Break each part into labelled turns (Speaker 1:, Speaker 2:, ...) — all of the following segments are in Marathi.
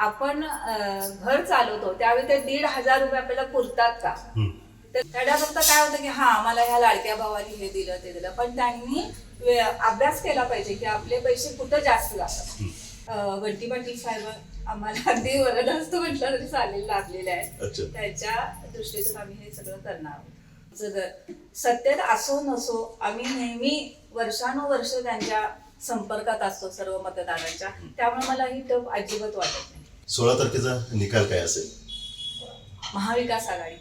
Speaker 1: आपण घर चालवतो त्यावेळी ते 1,500 रुपये आपल्याला पुरतात का? तर त्याला फक्त काय होतं की आम्हाला ह्या लाडक्या भावाने हे दिलं ते दिलं, पण त्यांनी अभ्यास केला पाहिजे की आपले पैसे कुठं जास्त जातात. बंटी पाटील साहेब आम्हाला अगदी वरदहस्त म्हटलं तरी चालेल लागलेले आहेत. त्याच्या दृष्टीतून आम्ही हे सगळं करणार आहोत. सत्तेत असो नसो आम्ही नेहमी वर्षानुवर्ष त्यांच्या संपर्कात असतो सर्व मतदारांच्या, त्यामुळे मला ही टप अजिबात वाटत नाही.
Speaker 2: 16 तारखेचा निकाल काय असेल?
Speaker 1: महाविकास आघाडी.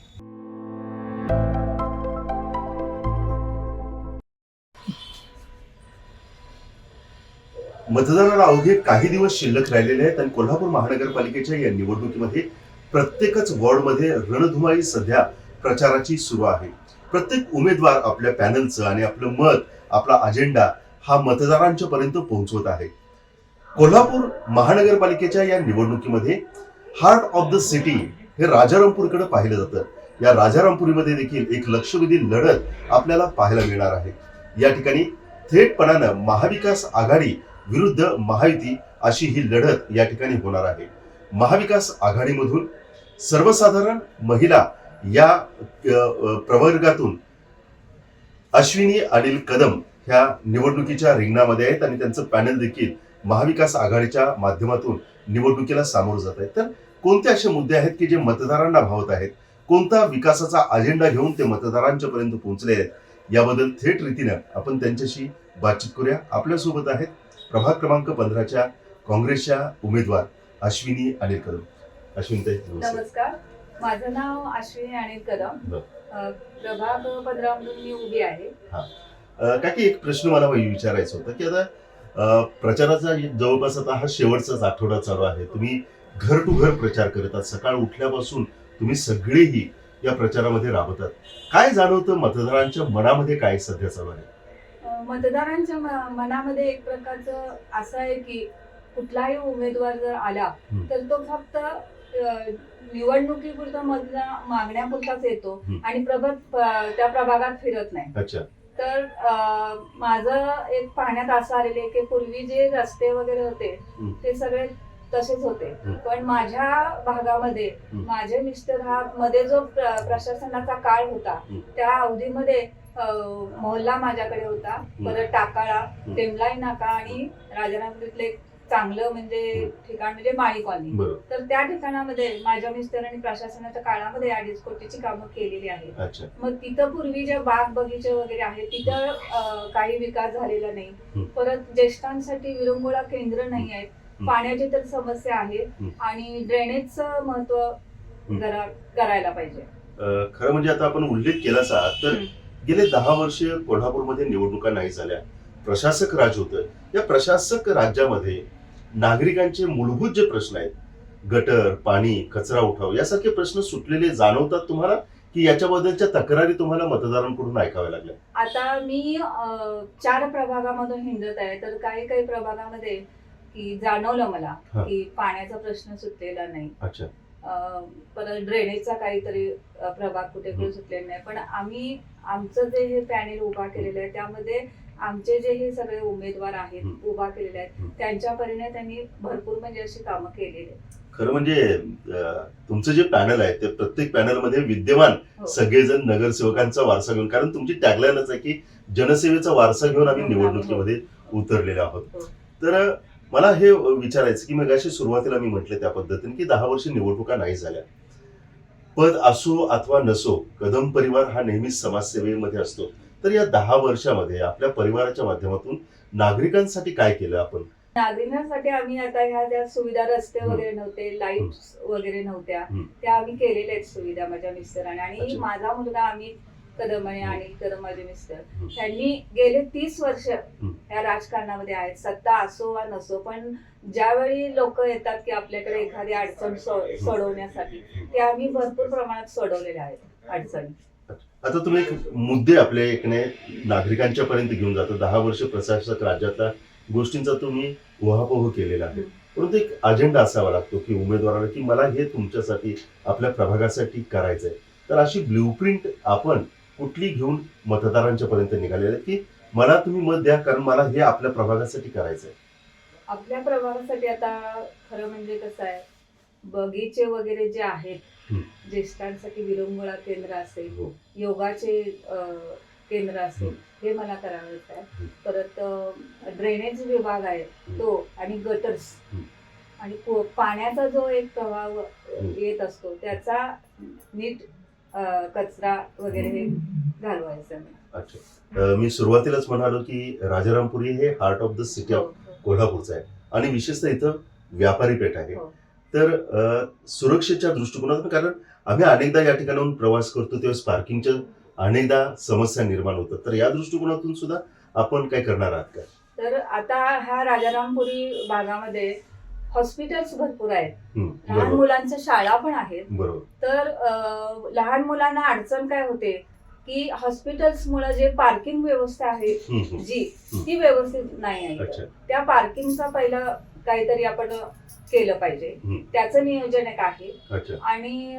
Speaker 2: मतदानाला अवघे काही दिवस शिल्लक राहिलेले आहेत आणि कोल्हापूर महानगरपालिकेच्या या निवडणुकीमध्ये प्रत्येकच वॉर्डमध्ये रणधुमाळी सध्या प्रचाराची सुरू आहे. प्रत्येक उमेदवार आपल्या पॅनलचं आणि आपलं मत, आपला अजेंडा हा मतदारांच्या पर्यंत पोहोचवत आहे. कोल्हापूर महानगरपालिकेच्या या निवडणुकीमध्ये हार्ट ऑफ द सिटी हे राजारामपूरकडे पाहिलं जातं. या राजारामपुरीमध्ये देखील एक लक्षवेधी लढत आपल्याला पाहायला मिळणार आहे. या ठिकाणी थेटपणानं महाविकास आघाडी विरुद्ध महायुती अशी ही लढत या ठिकाणी होणार आहे. महाविकास आघाडीमधून सर्वसाधारण महिला या प्रवर्गातून अश्विनी अनिल कदम ह्या निवडणुकीच्या रिंगणामध्ये आहेत आणि त्यांचं पॅनल देखील महाविकास आघाडीच्या माध्यमातून निवडणुकीला सामोरं जात आहेत. तर कोणते असे मुद्दे आहेत की जे मतदारांना भावत आहेत, कोणता विकासाचा अजेंडा घेऊन ते मतदारांच्या पर्यंत पोहोचले आहेत, याबद्दल थेट रीतीनं आपण त्यांच्याशी बातचीत करूया. आपल्यासोबत आहेत प्रभाग क्रमांक 15च्या काँग्रेसच्या उमेदवार अश्विनी अनिल कदम. अश्विनी,
Speaker 1: नमस्कार. माझं नाव अश्विनी अनिल कदम. प्रभाग 15 मधून मी उभी आहे.
Speaker 2: काकी, एक प्रश्न मला विचारायचा होता की आता प्रचाराचा जवळपास आता हा शेवटचाच आठवडा चालू आहे. तुम्ही घर टू घर प्रचार करतात. सकाळ उठल्यापासून तुम्ही सगळेही या प्रचारामध्ये राबतात. काय जाणवतं मतदारांच्या मनामध्ये, काय सध्या चालू आहे?
Speaker 1: मतदारांच्या मनामध्ये एक प्रकारचं असं आहे की कुठलाही उमेदवार जर आला तर तो फक्त निवडणुकीपुरता मागण्यापुरताच येतो आणि त्या प्रभागात फिरत नाही.
Speaker 2: अच्छा.
Speaker 1: तर माझं एक पाहण्यात असं आलेलं आहे की पूर्वी जे रस्ते वगैरे होते ते सगळे तसेच होते, पण माझ्या भागामध्ये माझे मिस्टर हा मध्ये जो प्रशासनाचा काळ होता त्या अवधीमध्ये मोहल्ला माझ्याकडे होता, परत टाकाळा, टेमलाई नाका आणि राजारामपुरीतले चांगलं म्हणजे ठिकाण म्हणजे माळी कॉलनी. तर त्या ठिकाणामध्ये माझ्या मिस्टरांनी प्रशासनाच्या काळामध्ये 2.5 कोटीची कामं केलेली आहेत. मग तिथं पूर्वी जे बाग बगीचे वगैरे आहेत तिथं काही विकास झालेला नाही. परत ज्येष्ठांसाठी विरंगुळा केंद्र नाही आहेत. पाण्याची तर समस्या आहे आणि ड्रेनेजचं महत्व जरा करायला पाहिजे.
Speaker 2: खरं म्हणजे आता आपण उल्लेख केलाच आहात तर गेले 10 वर्ष कोल्हापूरमध्ये निवडणुका नाही झाल्या, प्रशासक राज होतं. या प्रशासक राज्यामध्ये नागरिकांचे मूलभूत जे प्रश्न आहेत, गटर, पाणी, कचरा उठाव यासारखे प्रश्न सुटलेले जाणवतात तुम्हाला, की याच्याबद्दलच्या तक्रारी तुम्हाला मतदारांकडून ऐकाव्या लागल्या?
Speaker 1: आता मी 4 प्रभागामधून हिंडत आहे, तर काही प्रभागामध्ये की जाणवलं मला की पाण्याचा प्रश्न सुटलेला नाही.
Speaker 2: अच्छा.
Speaker 1: परत ड्रेनेजचा काहीतरी प्रभाग कुठे सुटलेला नाही. पण आम्ही आमचं जे हे पॅनेल उभा केलेलं आहे त्यामध्ये आमचे जे हे सगळे उमेदवार आहेत उभा केलेले आहेत त्यांच्या परीने त्यांनी भरपूर म्हणजे अशी कामं केलेली आहेत.
Speaker 2: खरं म्हणजे तुमचं जे पॅनल आहे ते प्रत्येक पॅनल मध्ये विद्यमान सगळेजण नगरसेवकांचा वारसा घेऊन, कारण तुमची टॅगलाईनच आहे की जनसेवेचा वारसा घेऊन आम्ही निवडणुकीमध्ये उतरलेले आहोत. तर मला हे विचारायचं की मग अशी सुरुवातीला मी म्हटलं त्या पद्धतीने की 10 वर्ष निवडणुका नाही झाल्या. पद असो अथवा नसो, कदम परिवार हा नेहमीच समाजसेवेमध्ये असतो. तर या 10 वर्षामध्ये आपल्या परिवाराच्या माध्यमातून नागरिकांसाठी काय केलं आपण?
Speaker 1: नागरिकांसाठी आम्ही आता ह्या ज्या सुविधा, रस्ते वगैरे नव्हते, लाईट्स वगैरे नव्हत्या, त्या आम्ही केलेल्या आहेत सुविधा माझ्या मिस्टरांनी आणि माझा मुलगा आम्ही कदम आणि कदम माझे मिस्टर त्यांनी गेले 30 वर्ष या राजकारणामध्ये आहेत. सत्ता असो वा नसो, पण ज्यावेळी लोक येतात की आपल्याकडे एखादी अडचण सोडवण्यासाठी ते आम्ही भरपूर प्रमाणात सोडवलेले आहेत अडचणी.
Speaker 2: आता तुम्ही एक मुद्दे आपल्या इकडे नागरिकांच्या पर्यंत घेऊन जाता. 10 वर्ष प्रशासक राज्यातल्या गोष्टींचा तुम्ही उहापोह केलेला आहे, परंतु एक अजेंडा असावा लागतो की उमेदवाराला की मला हे तुमच्यासाठी आपल्या प्रभागासाठी करायचंय. तर अशी ब्ल्यूप्रिंट आपण कुठली घेऊन मतदारांच्या पर्यंत निघालेलं की मला तुम्ही मत द्या कारण मला हे आपल्या प्रभागासाठी करायचंय?
Speaker 1: आपल्या प्रभागासाठी आता खरं म्हणजे कसं आहे बगीचे वगैरे जे आहेत,
Speaker 2: हं.
Speaker 1: ज्येष्ठांसाठी विरंगुळा केंद्र असेल,
Speaker 2: हो.
Speaker 1: योगाचे केंद्र असेल, हे मला करायचं आहे.
Speaker 2: हं.
Speaker 1: परत ड्रेनेज विभाग आहे तो, आणि गटर्स,
Speaker 2: हं.
Speaker 1: आणि पाण्याचा जो एक प्रवाह येत असतो त्याचा नीट कचरा वगैरे हे घालवायचं आहे.
Speaker 2: अच्छा. मी सुरुवातीलाच म्हणालो की राजारामपुरी हे हार्ट ऑफ द सिटी
Speaker 1: हो,
Speaker 2: ऑफ कोल्हापूरचं आहे आणि विशेषतः इथं व्यापारी पेठ आहे.
Speaker 1: हो.
Speaker 2: तर सुरक्षेच्या दृष्टिकोनातून, कारण आम्ही अनेकदा या ठिकाणाहून प्रवास करतो तेव्हा पार्किंगच्या अनेकदा समस्या निर्माण होतात, तर या दृष्टिकोनातून सुद्धा आपण काय करणार आहात का?
Speaker 1: तर आता ह्या राजारामपुरी भागामध्ये हॉस्पिटल्स भरपूर आहेत, लहान
Speaker 2: बरोबर
Speaker 1: मुलांच्या शाळा पण आहेत.
Speaker 2: बरोबर.
Speaker 1: तर लहान मुलांना अडचण काय होते की हॉस्पिटल्समुळे जे पार्किंग व्यवस्था आहे जी, ती व्यवस्थित नाही आहे.
Speaker 2: अच्छा.
Speaker 1: त्या पार्किंगचा पहिलं काहीतरी आपण केलं पाहिजे, त्याचं नियोजन एक आहे.
Speaker 2: अच्छा.
Speaker 1: आणि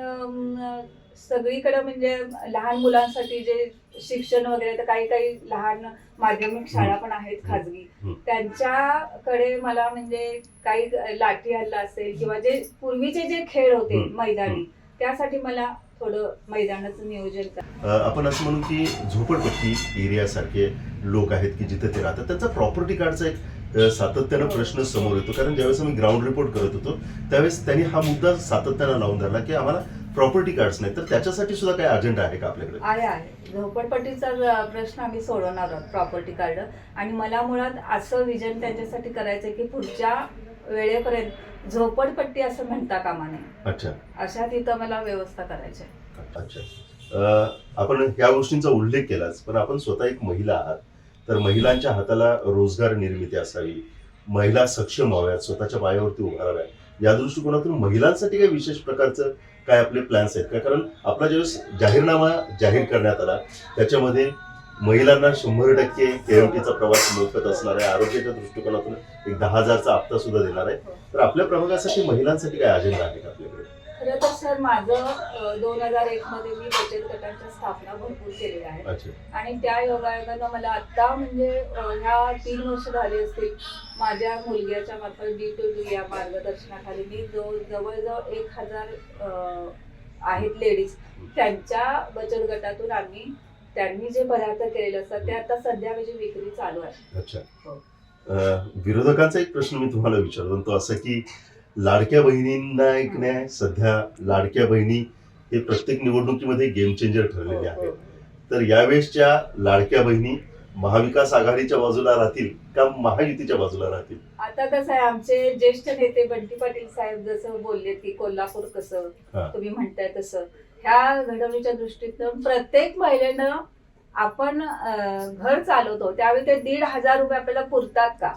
Speaker 1: सगळीकडे म्हणजे लहान मुलांसाठी जे शिक्षण वगैरे, तर काही काही लहान माध्यमिक शाळा पण आहेत खाजगी, त्यांच्याकडे मला म्हणजे काही लाठी हल्ला असेल किंवा जे पूर्वीचे जे खेळ होते मैदानी, त्यासाठी मला थोडं मैदानाचं नियोजन करा.
Speaker 2: आपण असं म्हणू की झोपडपट्टी एरिया सारखे लोक आहेत की जिथे ते राहतात, त्यांचा प्रॉपर्टी कार्डचा एक सातत्यानं प्रश्न समोर येतो. कारण ज्यावेळेस आम्ही ग्राउंड रिपोर्ट करत होतो त्यावेळेस त्यांनी हा मुद्दा सातत्यानं लावून धरला की आम्हाला प्रॉपर्टी कार्ड्स नाही. तर त्याच्यासाठी सुद्धा काही अजेंडा आहे का आपल्याकडे?
Speaker 1: आहे. झोपडपट्टीचा प्रश्न आम्ही सोडवणार आहोत, प्रॉपर्टी कार्ड. आणि मला मुळात असं विजन त्यांच्यासाठी करायचंय की पुढच्या वेळेपर्यंत झोपडपट्टी असं म्हणता कामा नये.
Speaker 2: अच्छा.
Speaker 1: अशा तिथं मला व्यवस्था करायची आहे.
Speaker 2: अच्छा. आपण ह्या गोष्टींचा उल्लेख केलाच, पण आपण स्वतः एक महिला आहात, तर महिलांच्या हाताला रोजगार निर्मिती असावी, महिला सक्षम व्हाव्यात, स्वतःच्या पायावरती उभा राहाव्या, या दृष्टिकोनातून महिलांसाठी काही विशेष प्रकारचं काय आपले प्लॅन्स आहेत का? कारण आपला ज्यावेळेस जाहीरनामा जाहीर करण्यात आला त्याच्यामध्ये महिलांना 100% केएमटीचा प्रवास मोफत असणार आहे, आरोग्याच्या दृष्टिकोनातून एक 10,000चा हप्ता सुद्धा देणार आहे. तर आपल्या प्रभागासाठी महिलांसाठी काय अजेंडा आहे का आपल्याकडे?
Speaker 1: खरं तर सर, माझं 2001 मध्ये मी बचत गटांच्या स्थापना भरपूर केलेल्या आहेत.
Speaker 2: अच्छा.
Speaker 1: आणि त्या योगायोगानं मला आता म्हणजे ह्या 3 वर्ष झाली असतील, माझ्या मुलग्याच्या मार्फत D2D या मार्गदर्शनाखाली मी जवळजवळ 1000 आहेत लेडीज, त्यांच्या बचत गटातून त्यांनी जे पदार्थ केलेले असतात ते आता सध्या म्हणजे विक्री चालू आहे.
Speaker 2: अच्छा.
Speaker 1: हो.
Speaker 2: विरोधकांचा एक प्रश्न मी तुम्हाला विचारतो, तो असं की लाडक्या बहिणींना एक नाही, सध्या लाडक्या बहिणी हे प्रत्येक निवडणुकीमध्ये गेम चेंजर ठरलेले आहेत. तर यावेळेसच्या लाडक्या बहिणी महाविकास आघाडीच्या बाजूला राहतील का महायुतीच्या बाजूला राहतील?
Speaker 1: आता कसं आहे, आमचे ज्येष्ठ नेते बंटी पाटील साहेब जसं बोलले की कोल्हापूर कसं तुम्ही म्हणताय तसं, ह्या घडवणीच्या दृष्टीतून प्रत्येक महिलेनं आपण घर चालवतो त्यावेळी ते 1,500 रुपये आपल्याला पुरतात का,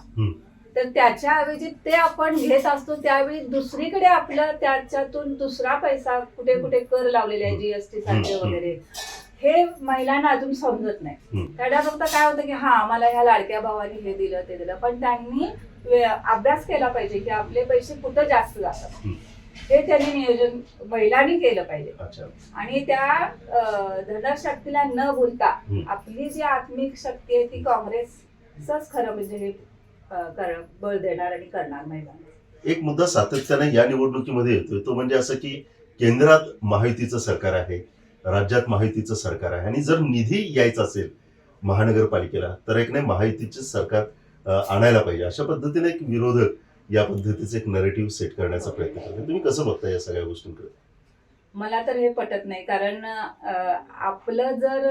Speaker 1: तर त्याच्याऐवजी ते आपण घेत असतो त्यावेळी दुसरीकडे आपलं त्याच्यातून दुसरा पैसा कुठे कुठे कर लावलेले आहे, जीएसटी सारखे वगैरे, हे महिलांना अजून समजत नाही. त्याला फक्त काय होतं की हा आम्हाला ह्या लाडक्या भावाने हे दिलं ते दिलं, पण त्यांनी अभ्यास केला पाहिजे की आपले पैसे कुठं जास्त जातात, हे त्यांनी नियोजन महिलांनी केलं पाहिजे. आणि त्या धनशक्तीला न भूलता आपली जी आत्मिक शक्ती आहे ती काँग्रेसच खरं म्हणजे हे बळ देणार आणि करणार महिलांना.
Speaker 2: एक मुद्दा सातत्याने या निवडणुकीमध्ये येतोय, तो म्हणजे असं की केंद्रात महायुतीचं सरकार आहे, राज्यात महायुतीचं सरकार आहे, आणि जर निधी यायचा असेल महानगरपालिकेला तर एक नाही महायुतीचं सरकार आणायला पाहिजे, अशा पद्धतीने एक विरोधक या पद्धतीचं एक नरेटिव्ह सेट करण्याचा प्रयत्न करतात. तुम्ही कसं बघता या सगळ्या गोष्टींकडे?
Speaker 1: मला तर हे पटत नाही, कारण आपलं जर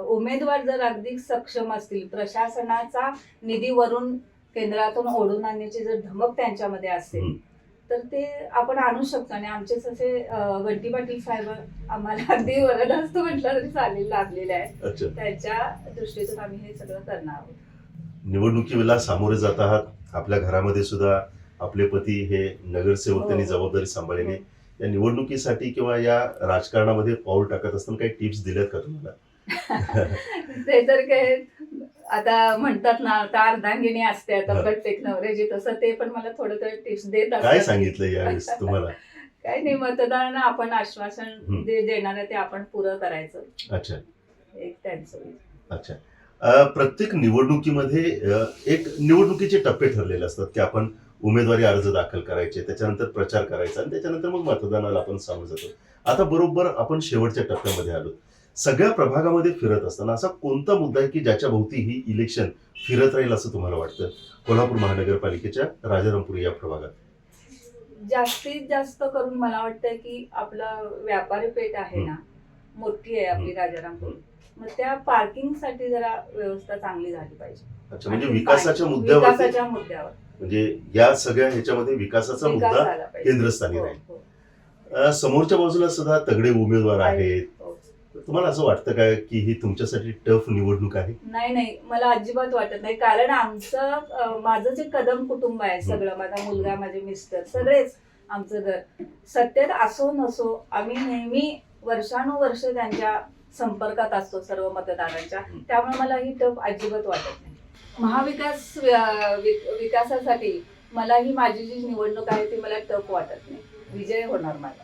Speaker 1: उमेदवार जर अगदी सक्षम असतील, प्रशासनाचा निधी वरून केंद्रातून ओढून आणण्याची जर धमक त्यांच्यामध्ये असेल तर ते आपण आणू शकतो. आणि आमचे जसे बंटी पाटील साहेब आम्हाला अगदी वरदहस्त म्हटलं तरी चालेल लागलेले आहे, त्यांच्या दृष्टीतून आम्ही हे सगळं करणार आहोत.
Speaker 2: निवडणुकीला सामोरे जात आहात, आपल्या घरामध्ये सुद्धा आपले पती हे नगरसेवक, त्यांनी जबाबदारी सांभाळली. या निवडणुकीसाठी किंवा या राजकारणामध्ये पाऊल टाकत असताना काही टिप्स दिल्यात का तुम्हाला?
Speaker 1: ते तर काय आता म्हणतात ना, आता अर्धांगिनी असते आता प्रत्येक नवऱ्याची, तसं ते पण मला थोडं तरी टिप्स देत असतात.
Speaker 2: काय सांगितलं यावेळेस तुम्हाला?
Speaker 1: काही नाही, मतदारांना आपण आश्वासन देणार आहे ते आपण पुरं करायचं.
Speaker 2: अच्छा.
Speaker 1: एक त्यांचं.
Speaker 2: अच्छा. प्रत्येक निवडणुकीमध्ये एक निवडणुकीचे टप्पे ठरलेले असतात की आपण उमेदवारी अर्ज दाखल करायचे, त्याच्यानंतर प्रचार करायचा आणि त्याच्यानंतर मग मतदानाला आपण सामोरं जातो. आता बरोबर आपण शेवटच्या टप्प्यामध्ये आलो. सगळ्या प्रभागामध्ये फिरत असताना असा कोणता मुद्दा आहे की ज्याच्या भोवती ही इलेक्शन फिरत राहील असं तुम्हाला वाटतं कोल्हापूर महानगरपालिकेच्या राजारामपुरी या प्रभागात?
Speaker 1: जास्तीत जास्त करून मला वाटतं की आपलं व्यापारी पेठ आहे ना, मोठी आहे आपली राजारामपुरी, मग त्या पार्किंगसाठी जरा व्यवस्था चांगली झाली पाहिजे.
Speaker 2: अच्छा, म्हणजे विकासाच्या मुद्द्यावर,
Speaker 1: विकासाच्या मुद्द्यावर
Speaker 2: म्हणजे या सगळ्या ह्याच्यामध्ये विकासाचा
Speaker 1: विकास
Speaker 2: मुद्दा
Speaker 1: झाला पाहिजे.
Speaker 2: केंद्रस्थानी
Speaker 1: हो,
Speaker 2: राहील.
Speaker 1: हो.
Speaker 2: समोरच्या बाजूला सुद्धा तगडे उमेदवार आहेत.
Speaker 1: हो.
Speaker 2: तुम्हाला असं वाटतं काय की ही तुमच्यासाठी टफ निवडणूक आहे?
Speaker 1: नाही, मला अजिबात वाटत नाही. कारण माझं जे कदम कुटुंब आहे सगळं, माझा मुलगा, माझे मिस्टर, सगळेच आमचं घर सत्तेत असो नसो, आम्ही नेहमी वर्षानुवर्ष त्यांच्या संपर्कात असतो सर्व मतदारांच्या. त्यामुळे मला ही टफ अजिबात वाटत नाही. विकासासाठी मला ही माझी जी निवडणूक आहे ती मला टफ वाटत नाही. विजय होणार माझा.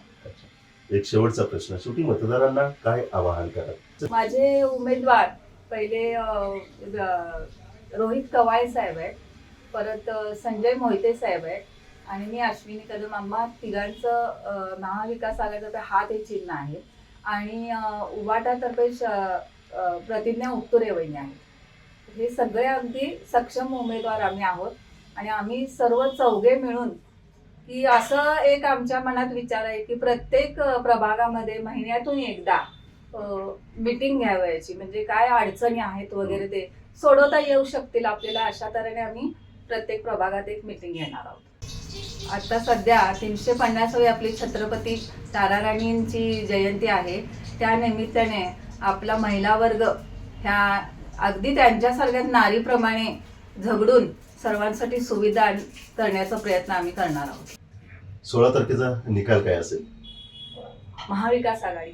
Speaker 2: एक शेवटचा प्रश्न, शेवटी मतदारांना काय आवाहन करा?
Speaker 1: माझे उमेदवार पहिले रोहित कवाळे साहेब आहेत, परत संजय मोहिते साहेब आहेत आणि मी अश्विनी कदम. आम्हा तिघांचं महाविकास आघाडीतर्फे हात हे चिन्ह आहे आणि उबाटातर्फे प्रतिज्ञा उत्तुरे वहिनी आहेत. हे सगळे अगदी सक्षम उमेदवार आम्ही आहोत आणि आम्ही सर्व चौघे मिळून की असं एक आमच्या मनात विचार आहे की प्रत्येक प्रभागामध्ये महिन्यातून एकदा मीटिंग घ्यावयाची, म्हणजे काय अडचणी आहेत वगैरे ते सोडवता येऊ शकतील आपल्याला, अशा तऱ्हेने आम्ही प्रत्येक प्रभागात एक मीटिंग घेणार आहोत. आता सध्या 350वी आपली छत्रपती ताराराणींची जयंती आहे. त्या निमित्ताने आपला महिला वर्ग ह्या अगदी त्यांच्यासारख्या नारीप्रमाणे झगडून सर्वांसाठी सुविधा करण्याचा प्रयत्न आम्ही करणार आहोत.
Speaker 2: 16 तारखेचा निकाल काय असेल?
Speaker 1: महाविकास आघाडी.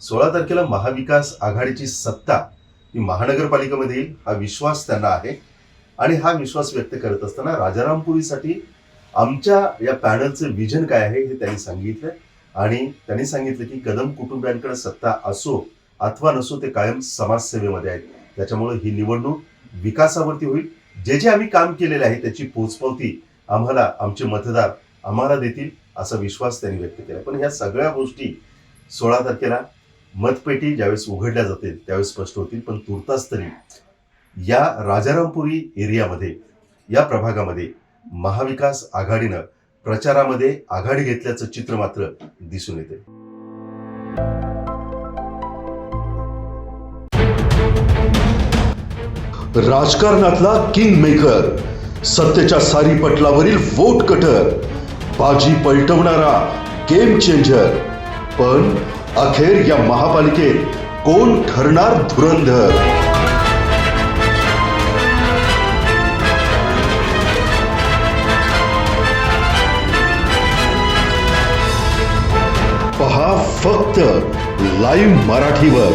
Speaker 2: 16 तारखेला महाविकास आघाडीची सत्ता ही महानगरपालिकेमध्ये येईल हा विश्वास त्यांना आहे आणि हा विश्वास व्यक्त करत असताना राजारामपुरीसाठी आमच्या या पॅनलचं विजन काय आहे हे त्यांनी सांगितलं आणि त्यांनी सांगितलं की कदम कुटुंबियांकडे सत्ता असो अथवा नसो ते कायम समाजसेवेमध्ये आहेत. त्याच्यामुळे ही निवडणूक विकासावरती होईल. जे जे आम्ही काम केलेले आहे त्याची पोचपावती आम्हाला आमचे मतदार आम्हाला देतील असा विश्वास त्यांनी व्यक्त केला. पण ह्या सगळ्या गोष्टी 16 तारखेला मतपेटी ज्यावेळेस उघडल्या जातील त्यावेळेस स्पष्ट होतील. पण तुर्तास तरी या राजारामपुरी एरियामध्ये, या प्रभागामध्ये महाविकास आघाडीनं प्रचारामध्ये आघाडी घेतल्याचं चित्र मात्र दिसून येते.
Speaker 3: राजकारणातला किंग मेकर, सत्तेच्या सारी पटलावरील वोट कटर, बाजी पलटवणारा गेम चेंजर. पण अखेर या महापालिकेत कोण ठरणार धुरंधर? पहा फक्त लाईव्ह मराठीवर.